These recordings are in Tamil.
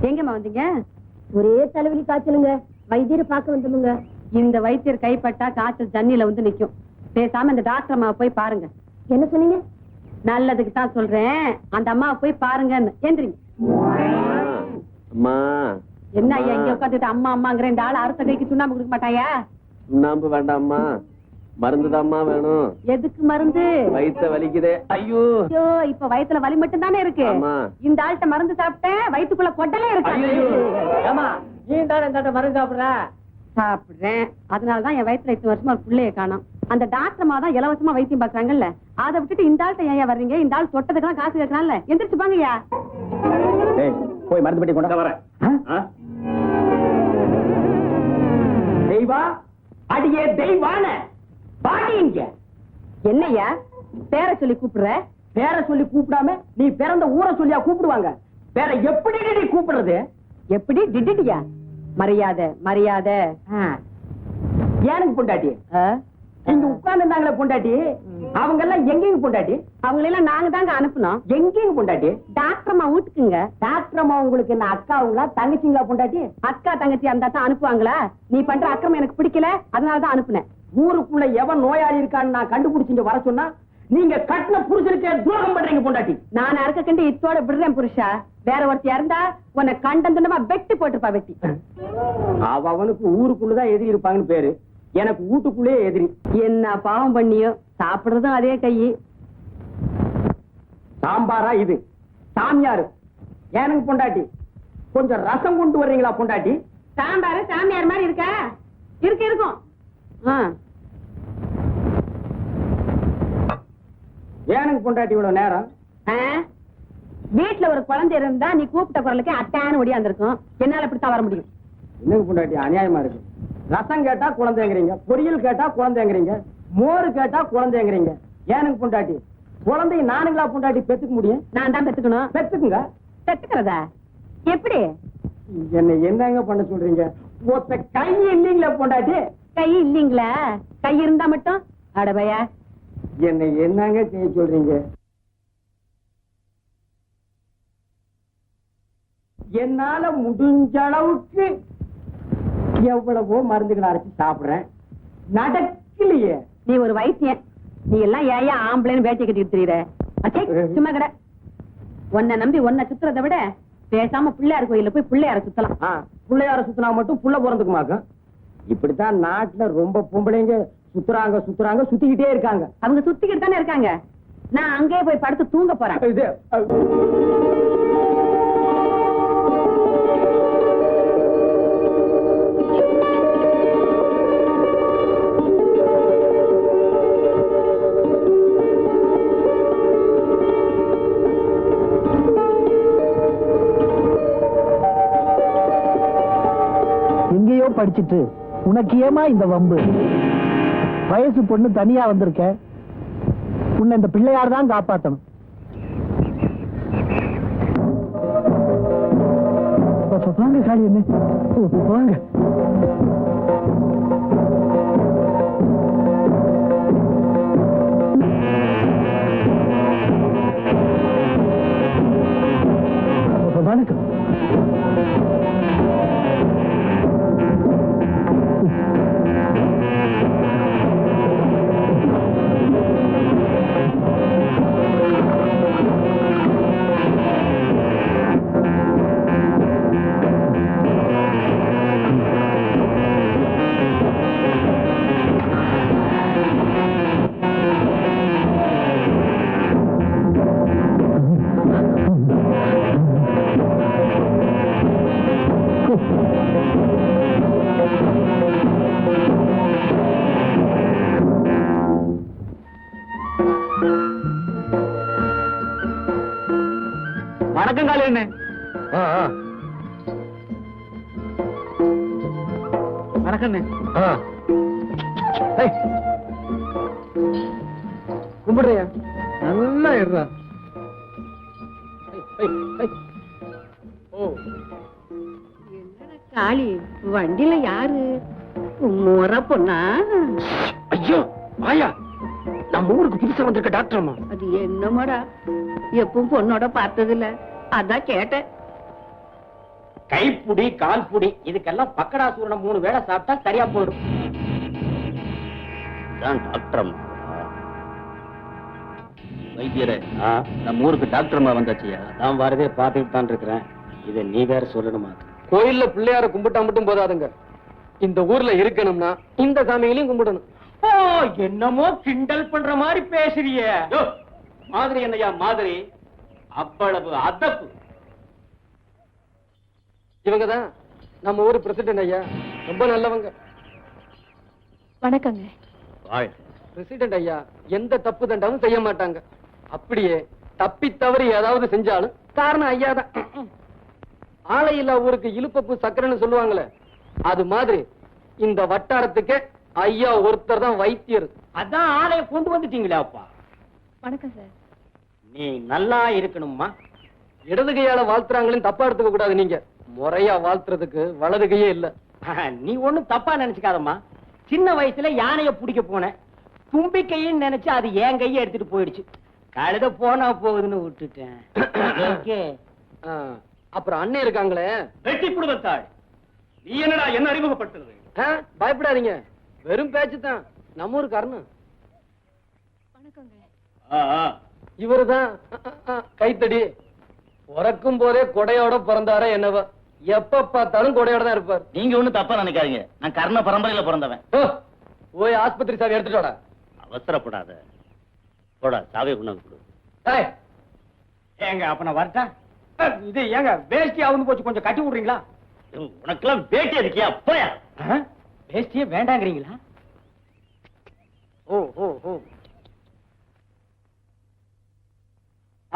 எங்கம்மா வந்தீங்க? ஒரே தலைவலி காய்ச்சலுங்க. வைத்தியரை பார்க்க வந்தோமுங்க. இந்த வைத்தியர் கைப்பட்டா காய்ச்சல் தண்ணியில வந்து நிக்கும். பேசாம இந்த டாக்டர் அம்மாவை போய் பாருங்க. என்ன சொன்னீங்க? நல்லதுக்கு தான் சொல்றேன். அந்த அம்மாவை போய் பாருங்கன்னு. எந்திரிங்க. அம்மா என்ன ஐயா இங்க உட்காந்துட்டு அம்மா அம்மாங்கிற இந்த ஆள் அடுத்த கைக்கு சுண்ணாம்பு கொடுக்க மாட்டாயா? சுண்ணாம்பு வேண்டாம்மா, மருந்துதாம்மா வேணும். எதுக்கு மருந்து? வயித்த வலிக்குதே. ஐயோ இப்ப வயித்துல வலி மட்டும் தானே இருக்கு. இந்த ஆள்கிட்ட மருந்து சாப்பிட்டேன் வயிற்றுக்குள்ள கொட்டலே இருக்கு. மருந்து சாப்பிடுறேன். அதனாலதான் என் வயித்துல 8 வருஷமா ஒரு பிள்ளைய காணோம். அந்த டாக்டர்மா தான் இலவசமா வைத்தியம் பாக்குறாங்கல்ல, அதை விட்டுட்டு இந்த ஆள்கிட்ட ஏன் வர்றீங்க? இந்த ஆள் தொட்டதுக்கெல்லாம் காசு கேட்கறான்ல. எந்திரிச்சு பாங்கய்யா. போய் மருந்து பெட்டி கொண்டு வரேன். தெய்வா, அடியே தெய்வான பாடிங்க. என்னய்யா பேரை சொல்லி கூப்பிடுற? பேரை சொல்லி கூப்பிடாம நீ பிறந்த ஊரை சொல்லியா கூப்பிடுவாங்க? வேற எப்படி நீ கூப்பிடுறது? எப்படி டிடியா? மரியாதை மரியாதை. ஏனுக்கு பொண்டாட்டி இங்க உட்கார்ந்துருந்தாங்களே பொண்டாட்டி, அவங்க எல்லாம் எங்கேயும் பொண்டாட்டி? அவங்களெல்லாம் நாங்க தாங்க அனுப்புனோம். எங்கேயும் பொண்டாட்டி? டாக்டர் அம்மா வீட்டுக்குங்க. டாக்டர் அம்மா உங்களுக்கு என்ன அக்காவுங்களா தங்கச்சிங்களா பொண்டாட்டி? அக்கா தங்கச்சி அந்த தான் அனுப்புவாங்களா? நீ பண்ற அக்கிரமம் எனக்கு பிடிக்கல, அதனாலதான் அனுப்புனேன். ஊருக்குள்ள எவன் நோயாளி இருக்கான்னு நான் கண்டுபிடிச்சு வர சொன்னா நீங்க கட்டின புருஷனுக்கே துரோகம் பண்றீங்க பொண்டாட்டி. நான் அறுக்க கண்டு இத்தோட விடுறேன் புருஷா. வேற ஒருத்தியா இருந்தா உன்னை கண்டந்துண்டமா வெட்டி போட்டுப்பா. வெட்டி அவனுக்கு ஊருக்குள்ளதான் எதிரி இருப்பாங்கன்னு பேரு, எனக்கு வீட்டுக்குள்ளே எதிரி. என்ன பாவம் பண்ணியோ? சாப்பிடுறதும் அதே கையி. சாம்பாரா இது? சாமியாரு எனக்கு பொண்டாட்டி. கொஞ்சம் ரசம் கொண்டு வர்றீங்களா பொண்டாட்டி? சாம்பாரு சாமியார் மாதிரி இருக்கா? இருக்கும். எனக்கு பொண்டாட்டி இவ்வளவு நேரம்? வீட்டுல ஒரு குழந்தை இருந்தா நீ கூப்பிட்ட குரலுக்கு அட்டான்னு ஒடியாந்துருக்கும். என்னால இப்படித்தான் வர முடியும். என்னங்க பொண்டாட்டி அநியாயமா இருக்கு. ரசம் கேட்டா குழந்தைங்கிறீங்க, பொரியல் கேட்டா குழந்தைங்கிறீங்க, மோரு கேட்டா குழந்தைங்கிறீங்க. எனக்கு பொண்டாட்டி குழந்தைய நானுங்களா பொண்டாட்டி பெத்துக்க முடியும்? நான் தான் பெத்துக்கணும். பெத்துக்குங்க. பெத்துக்கிறதா எப்படி? என்ன என்னங்க பண்ண சொல்றீங்க? ஒத்த கை இல்லீங்களா பொண்டாட்டி? கை இல்லீங்களா? கை இருந்தா மட்டும் அடபையா என்ன என்னங்க செய்ய சொல்றீங்க? என்னால முடிஞ்ச அளவுக்கு எவ்வளவோ மருந்துகளை அரைச்சு சாப்பிடுறேன், நடக்கலையே. நீ ஒரு வைத்தியன், நீ எல்லாம் ஏயா ஆம்பளைன்னு வேட்டை கட்டிட்டு தெரியுற? சும்மா கடை. உன்னை நம்பி உன்னை சுத்துறதை விட பேசாம பிள்ளையார் கோயில போய் பிள்ளையார சுத்தலாம். பிள்ளையார சுத்தினா மட்டும் புள்ள பிறந்துக்குமாக்கும். இப்படித்தான் நாட்டுல ரொம்ப பொம்பளைங்க சுத்துறாங்க சுத்துறாங்க சுத்திக்கிட்டே இருக்காங்க. அவங்க சுத்திக்கிட்டு தானே இருக்காங்க. நான் அங்கே போய் படுத்து தூங்க போறேன். எங்கேயோ படிச்சுட்டு உனக்கு ஏமா இந்த வம்பு? வயசு பொண்ணு தனியா வந்திருக்க, உன்னை இந்த பிள்ளையார் தான் காப்பாத்தணும். வாங்க காளி என்ன வாங்க. வணக்கம். வணக்கம் காலி என்ன? வணக்கம் கும்பிடுறியா? நல்லா இருறா. காளி வண்டியில யாரு? முறை பொண்ணா? ஐயோ வாயா, நம்ம ஊருக்கு புதுசா வந்திருக்க டாக்டர் அம்மா. அது என்னமாடா, எப்பவும் பொண்ணோட பார்த்தது இல்ல, அதான் கேட்டேன். கைப்புடி கால்புடி இதுக்கெல்லாம் பக்கடா சூரணம் 3 வேளை சாப்பிட்டா சரியா போயிடும். டாக்டர் அம்மா வைத்தியரே, நம்ம ஊருக்கு டாக்டர் அம்மா வந்தாச்சியா? நான் வரதே பார்த்துட்டு தான் இருக்கிறேன். இதை நீ வேற சொல்லணுமா? கோயில்ல பிள்ளையார கும்பிட்டா மட்டும் போதாதுங்க, இந்த ஊர்ல இருக்கணும்னா இந்த சாமிகளையும் கும்பிடணும். ஓ, என்னமோ கிண்டல் பண்ற மாதிரி பேசுறியே. மாதிரி என்னையா மாதிரி? அவ்வளவு அதப்பு. இவங்கதான் நம்ம ஊர் பிரசிடென்ட் ஐயா, ரொம்ப நல்லவங்க. வணக்கங்க. பிரசிடென்ட் ஐயா எந்த தப்பு தண்டாவும் செய்ய மாட்டாங்க. அப்படியே தப்பி தவறி ஏதாவது செஞ்சாலும் காரணம் ஐயா தான். ஆலையில்லா ஊருக்கு இழுப்பப்பு சக்கரைன்னு சொல்லுவாங்களே, அது மாதிரி இந்த வட்டாரத்துக்கு ஐயா ஒருத்தர் தான் வைத்தியர். அதான் ஆளைய கொண்டு வந்துட்டீங்களா அப்பா? வணக்கம் சார். நீ நல்லா இருக்கணும்மா. இடது கையால வாழ்த்துறாங்கன்னு தப்பா எடுத்துக்க கூடாது. நீங்க முறையா வாழ்த்துறதுக்கு வலது கையே இல்ல. நீ ஒண்ணும் தப்பா நினைச்சுக்காதம்மா. சின்ன வயசுல யானைய பிடிக்க போனேன், தும்பிக்கையும் நினைச்சு அது என் கையை எடுத்துட்டு போயிடுச்சு. கழுத போனா போகுதுன்னு விட்டுட்டேன். ஓகே. அப்புறம் அண்ணன் இருக்காங்களே, வெட்டி குடும்பத்தாள், நீ என்னடா என்ன அறிமுகப்படுத்துறது? பயப்படாதீங்க, வெறும் பேச்சு தான். நம்ம ஊருக்கு அருண். இவருதான் கைத்தடி. பிறக்கும் போதே கொடையோட பிறந்தாரே என்னவோ, எப்ப பார்த்தாலும் கொடையோட தான் இருப்பார். நீங்க ஒண்ணும் தப்பா நினைக்காதீங்க, நான் கர்ண பரம்பரையில பிறந்தவன். போய் ஆஸ்பத்திரி சாவி எடுத்துட்டு வாடா. அவசரப்படாத, போடா சாவி கொண்டாந்து கொடு. ஏய், ஏங்க அப்ப நான் வரட்டா? இது ஏங்க வேஷ்டி ஆகுன்னு போச்சு, கொஞ்சம் கட்டி விடுறீங்களா? உனக்கெல்லாம் வேட்டி இருக்கியா? போயா. வேஷ்டியே வேண்டாங்கிறீங்களா? ஓ ஓ ஓ,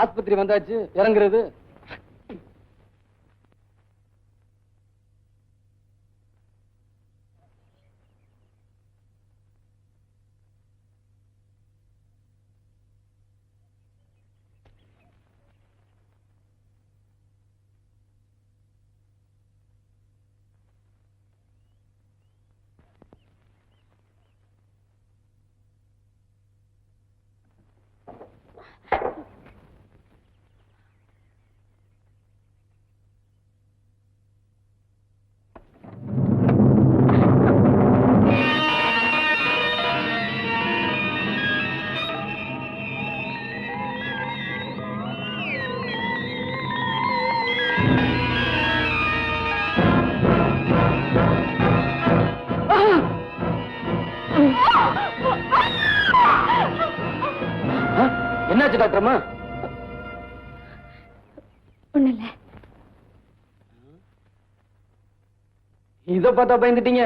ஆஸ்பத்திரி வந்தாச்சு, இறங்குறது. என்னாச்சு டாக்டர்மா? ஒண்ணு இல்ல. இத பார்த்தா பயந்துட்டீங்க.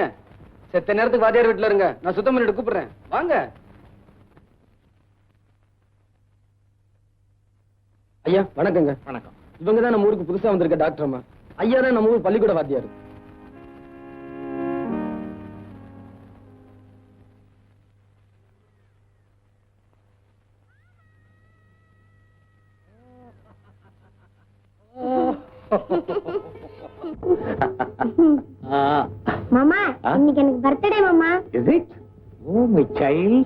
செத்த நேரத்துக்கு வாத்தியார் வீட்டுல இருங்க, நான் சுத்தம் பண்ணிட்டு கூப்பிடுறேன். வாங்க ஐயா. வணக்கங்க. வணக்கம். இவங்க தான் நம்ம ஊருக்கு புதுசா வந்திருக்க டாக்டர் அம்மா. ஐயா தான் நம்ம ஊர் பள்ளிக்கூட வாத்தியார். மாமா, இன்னைக்கு எனக்கு பர்த்டே மாமா. Is it? Oh, my child.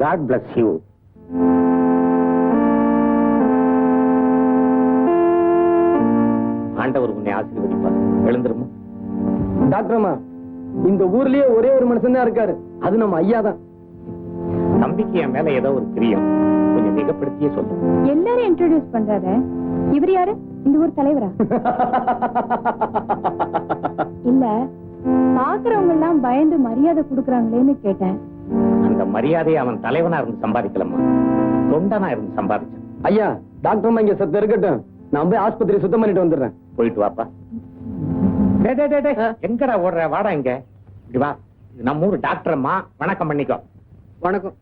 God bless you. ஆண்டவர் உன்னை ஆசீர்வதிப்பார். எழுந்திருமா. டாக்டர் அம்மா, இந்த ஊர்லயே ஒரே ஒரு மனுஷன் தான் இருக்காரு, அது நம்ம ஐயா தான். நம்பிக்கை என் மேல ஏதோ ஒரு பிரியம், கொஞ்சம் மிகப்படுத்தியே சொல்லு. எல்லாரும் இன்ட்ரோடியூஸ் பண்றாரு. இவர் யாரு? இந்த ஊர் தலைவரா? இல்ல, பாக்குறவங்க எல்லாம் பயந்து மரியாதை கொடுக்கறாங்களேன்னு கேட்டேன். அந்த மரியாதையை அவன் தலைவனா இருந்து சம்பாதிக்கலம்மா, தொண்டனா இருந்து சம்பாதிச்சான். ஐயா, டாக்டர் அம்மா இங்க சத்த இருக்கட்டும், நான் போய் ஆஸ்பத்திரி சுத்தம் பண்ணிட்டு வந்துடுறேன். போயிட்டு வாப்பா. எங்கடா ஓடுற? வாடா இங்க. இப்படி வா. இது நம்ம ஊர் டாக்டர் அம்மா, வணக்கம் பண்ணிக்கோ. வணக்கம்.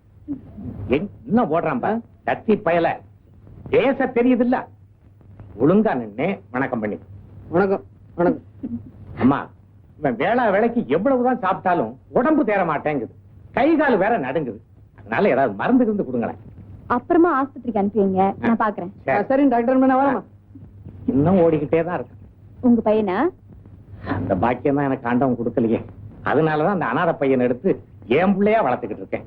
என்ன ஓடுறான்பா தத்தி பயல? பேச தெரியுது இல்ல? ஒழுங்கா நின்னு வணக்கம் பண்ணி. வணக்கம். வணக்கம். அம்மா, இவன் வேளா வேலைக்கு எவ்வளவுதான் சாப்பிட்டாலும் உடம்பு தேர மாட்டேங்குது, கை கால் வேற நடுங்குது. அதனால ஏதாவது மருந்து இருந்து கொடுங்களேன். அப்புறமா ஆஸ்பத்திரிக்கு அனுப்புவீங்க, நான் பாக்குறேன். சரி டாக்டர், நான் வரமா? இன்னும் ஓடிக்கிட்டே தான் இருக்கு. உங்க பையனா? அந்த பாக்கியம் தான் எனக்கு ஆண்டவன் கொடுக்கலையே, அதனாலதான் அந்த அனாதை பையனை எடுத்து என் பிள்ளையா வளர்த்துக்கிட்டு இருக்கேன்.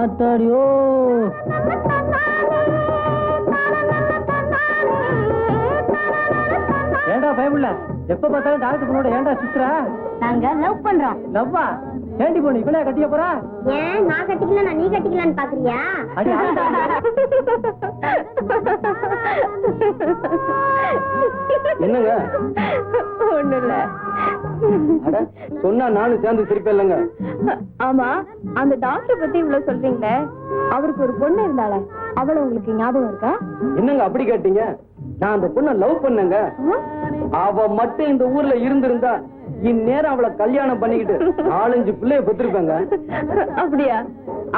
ஆத்தாடியோ ஏண்டா பயமுள்ள எப்ப பார்த்தாலும் டாக்டர் பொண்ணோட ஏண்டா சுத்துறா? நாங்க லவ் பண்றோம். லவ்வா? ஏண்டி பொண்ணு இவளே கட்டிய போறா? ஏன் நான் கட்டிக்கல நீ கட்டிக்கலான்னு பாக்குறியா? அடி என்னங்க ஒண்ணு இல்ல. அட, சொன்னா நானும் சேர்ந்து சிரிப்பேன் இல்லைங்க. ஆமா, அந்த டாக்டர் பத்தி இவ்வளவு சொல்றீங்களே, அவருக்கு ஒரு பொண்ணு இருந்தால அவளை உங்களுக்கு ஞாபகம் இருக்கா? என்னங்க அப்படி கேட்டீங்க? நான் அந்த பொண்ணை லவ் பண்ணேங்க. அவ மட்டும் இந்த ஊர்ல இருந்திருந்தா இந்நேரம் அவளை கல்யாணம் பண்ணிக்கிட்டு 4-5 பிள்ளைய பெற்றிருப்பேங்க. அப்படியா?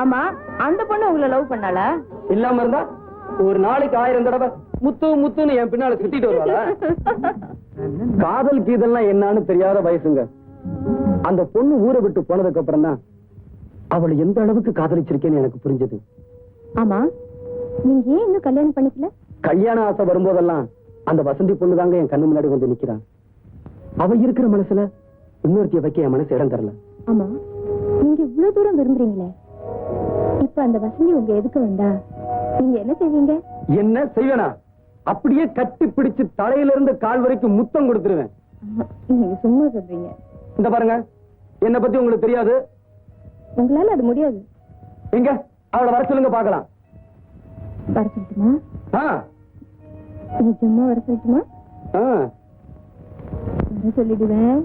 ஆமா, அந்த பொண்ணு உங்களை லவ் பண்ணாளா? இல்லாம இருந்தா ஒரு நாளைக்கு 1000 தடவை முத்து முத்துன்னு என் பின்னால சுத்திட்டு வருவாளா? காதல் கீதல்லாம் என்னன்னு தெரியாத வயசுங்க. அந்த பொண்ணு ஊரை விட்டு போனதுக்கு அப்புறம் தான் அவளை எந்த அளவுக்கு காதலிச்சிருக்கேன்னு எனக்கு புரிஞ்சது. ஆமா, நீங்க ஏன் இன்னும் கல்யாணம் பண்ணிக்கல? கல்யாண ஆசை வரும்போதெல்லாம் அந்த வசந்தி பொண்ணு தாங்க என் கண்ணு முன்னாடி வந்து நிக்கிறான். அவ இருக்கிற மனசுல இன்னொருத்திய வைக்க என் மனசு இடம் தரல. ஆமா, நீங்க இவ்வளவு தூரம் விரும்புறீங்களே, இப்ப அந்த வசந்தி உங்க எதுக்கு வந்தா நீங்க என்ன செய்வீங்க? என்ன செய்வேனா? அப்படியே கட்டி பிடிச்சு தலையில இருந்து கால் வரைக்கும் முத்தம் கொடுத்துருவேன். நீங்க சும்மா சொல்றீங்க. இந்த பாருங்க, என்ன பத்தி உங்களுக்கு தெரியாது. உங்களால அது முடியாது. எங்க அவளை வர சொல்லுங்க பாக்கலாம். வர சொல்லட்டுமா? ஆ, நிஜமா வர சொல்லட்டுமா? ஆ. வர சொல்லிடுவேன்.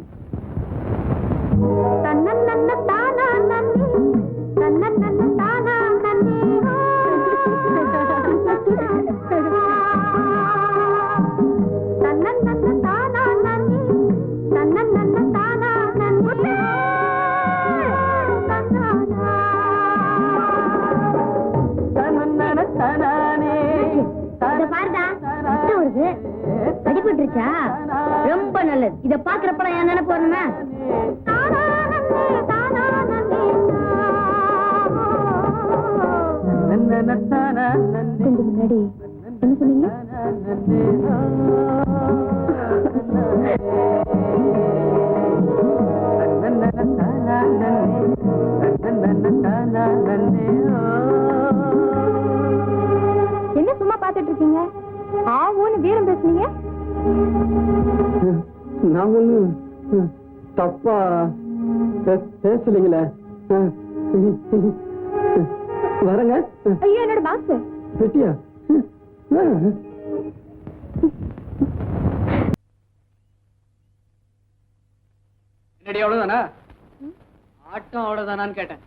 அடிபட்டுருச்சா? ரொம்ப நல்லது. இத பாக்குறப்ப என் நினைப்பு வரணுமே. கொஞ்சம் முன்னாடி என்ன சொன்னீங்க? என்ன சும்மா பாத்துட்டு இருக்கீங்க? ஆவோன்னு வீரம் பேசுனீங்க. நான் ஒண்ணு தப்பா பேசலீங்களே. வரங்க. ஐயோ, என்னோட பாக்ஸ். பெட்டியா? என்னடி அவ்வளவுதானா? ஆட்டம் அவ்வளவுதானான்னு கேட்டேன்.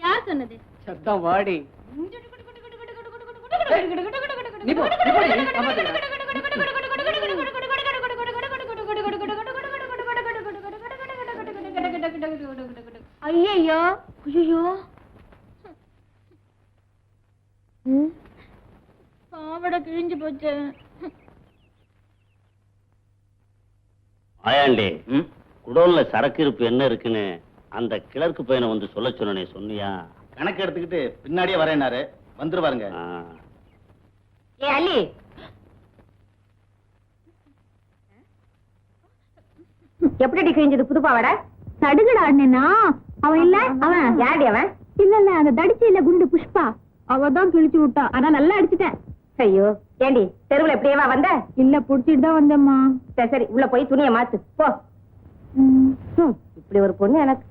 யார் சொன்னது? சத்தம் வாடி. ஐயோ ஐயோ, பாவடை கிழிஞ்சு போச்சு. ஆயாண்டி, குடோன்ல சரக்கு இருப்பு என்ன இருக்குன்னு அந்த கிளர்க்கு பையனை வந்து சொல்ல சொன்னே, சொன்னியா? கணக்கு எடுத்துக்கிட்டு பின்னாடியே வரேனாரு, வந்துருவாருங்க. ஏ அலி, எப்படி கிழிஞ்சது புது பாவாடை? சடுகுட ஆடினா அவன் இல்ல, அவன் யாடி? அவன் இல்ல இல்ல, அந்த தடிச்சு இல்ல குண்டு புஷ்பா, அவதான் கிழிச்சு விட்டா. ஆனா நல்லா அடிச்சுட்டேன். ஐயோ, ஏண்டி தெருவுல எப்படியேவா வந்த? இல்ல, புடிச்சிட்டு தான் வந்தேம்மா. சரி சரி, உள்ள போய் துணியை மாத்து போ. இப்படி ஒரு பொண்ணு எனக்கு.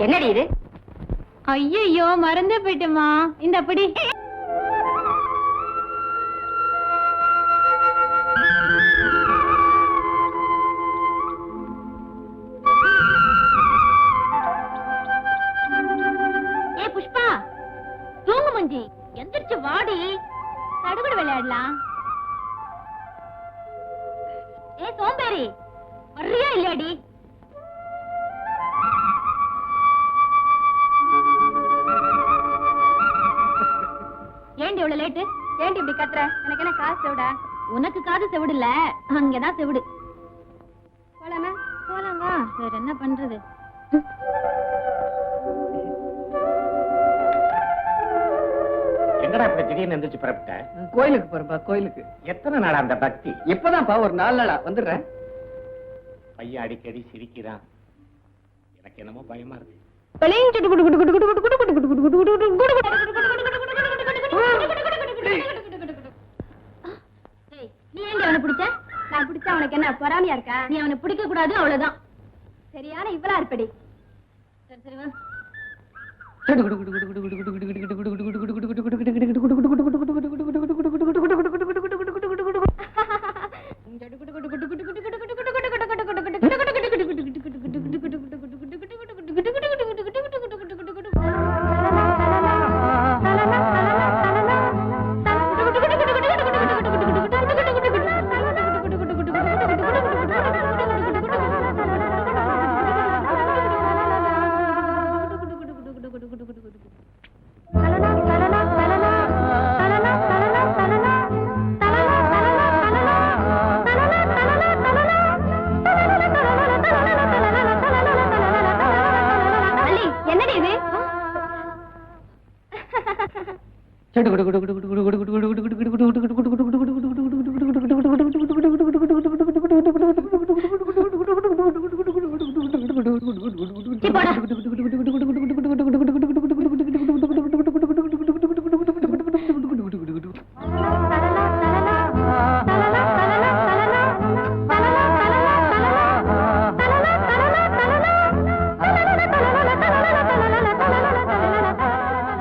என்னடி இது? ஐயோ மறந்தே போயிட்டேமா. இந்த அப்படி ஏ புஷ்பா, தூங்கு மஞ்சி, எந்திரிச்சு வாடி, தடுகுடு விளையாடலாம். ஏ சோம்பேறி, வர்றியா இல்லையாடி? ஏண்டி இவ்வளவு லேட்டு? ஏண்டி இப்படி கத்துற? எனக்கு என்ன காசு செவிடா? உனக்கு காது செவிடு இல்ல, அங்கதான் செவிடு. போலாமா? போலாம் வா. வேற என்ன பண்றது? எங்கடா இப்ப திடீர்னு எந்திரிச்சு புறப்பட்ட? கோயிலுக்கு போறப்பா, கோயிலுக்கு. எத்தனை நாளா அந்த பக்தி? இப்பதான்ப்பா ஒரு 4 நாளா வந்துடுறேன். பையன் அடிக்கடி சிரிக்கிறான், எனக்கு என்னமோ பயமா இருக்கு. நீ ஏன் அவனை பிடிச்ச? நான் பிடிச்சா அவனுக்கு என்ன பொறாமையா இருக்கா? நீ அவனை பிடிக்க கூடாது, அவ்வளவுதான். சரியான இவளா இருப்படி. சரி சரி வா. என்னடி இது?